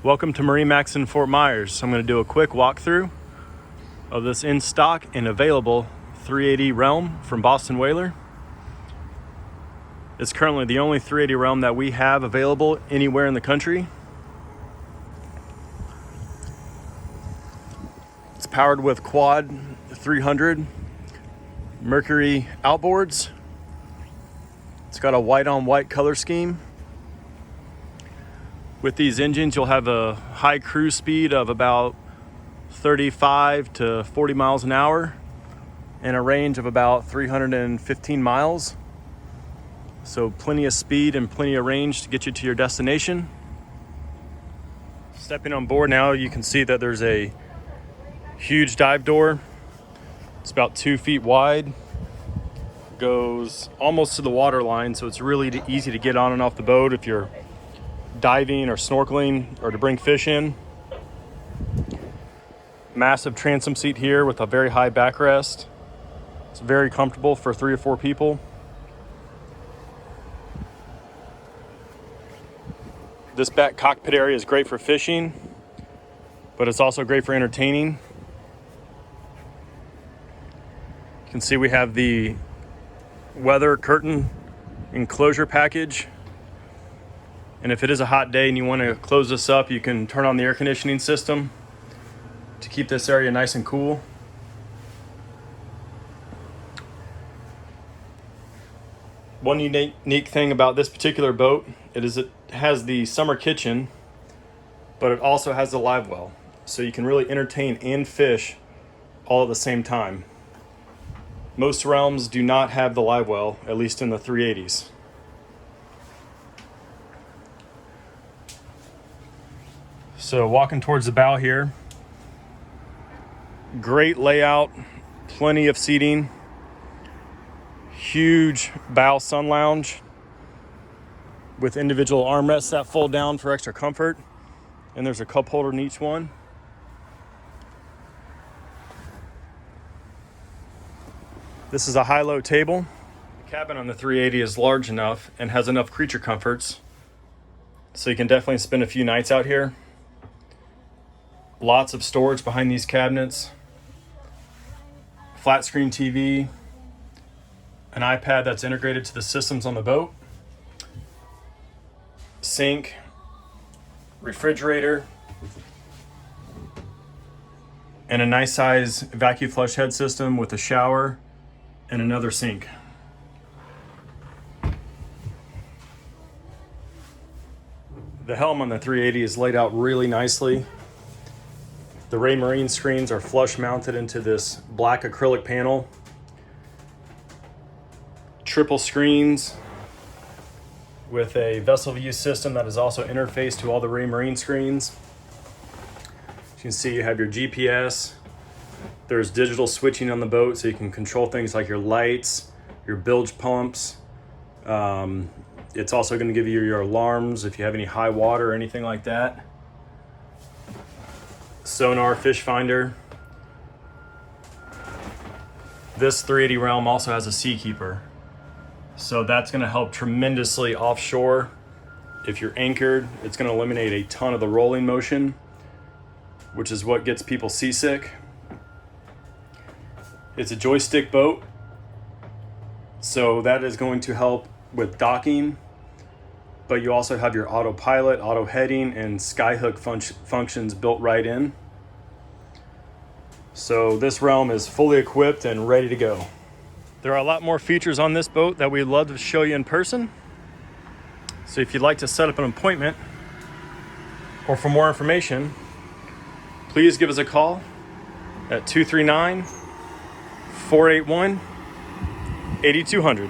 Welcome to MarineMax in Fort Myers. I'm going to do a quick walkthrough of this in stock and available 380 Helm from Boston Whaler. It's currently the only 380 Helm that we have available anywhere in the country. It's powered with quad 300 Mercury outboards. It's got a white on white color scheme. With these engines, you'll have a high cruise speed of about 35 to 40 miles an hour and a range of about 315 miles. So plenty of speed and plenty of range to get you to your destination. Stepping on board now, you can see that there's a huge dive door. It's about 2 feet wide. Goes almost to the water line, so it's really easy to get on and off the boat if you're diving or snorkeling or to bring fish in. Massive transom seat here with a very high backrest. It's very comfortable for 3 or 4 people. This back cockpit area is great for fishing, but it's also great for entertaining. You can see we have the weather curtain enclosure package. And if it is a hot day and you want to close this up, you can turn on the air conditioning system to keep this area nice and cool. One unique thing about this particular boat is it has the summer kitchen, but it also has the live well. So you can really entertain and fish all at the same time. Most Helms do not have the live well, at least in the 380s. So walking towards the bow here, great layout, plenty of seating, huge bow sun lounge with individual armrests that fold down for extra comfort, and there's a cup holder in each one. This is a high-low table. The cabin on the 380 is large enough and has enough creature comforts, so you can definitely spend a few nights out here. Lots of storage behind these cabinets. Flat screen TV, an iPad that's integrated to the systems on the boat, sink, refrigerator, and a nice size vacuum flush head system with a shower and another sink. The Helm on the 380 is laid out really nicely. The Marine screens are flush mounted into this black acrylic panel. Triple screens with a vessel view system that is also interfaced to all the Marine screens. As you can see, you have your GPS. There's digital switching on the boat, so you can control things like your lights, your bilge pumps. It's also going to give you your alarms if you have any high water or anything like that. Sonar fish finder. This 380 Helm also has a Seakeeper, so that's going to help tremendously offshore. If you're anchored, it's going to eliminate a ton of the rolling motion, which is what gets people seasick. It's a joystick boat, so that is going to help with docking, but you also have your autopilot, auto heading, and skyhook functions built right in. So this Helm is fully equipped and ready to go. There are a lot more features on this boat that we'd love to show you in person. So if you'd like to set up an appointment or for more information, please give us a call at 239-481-8200.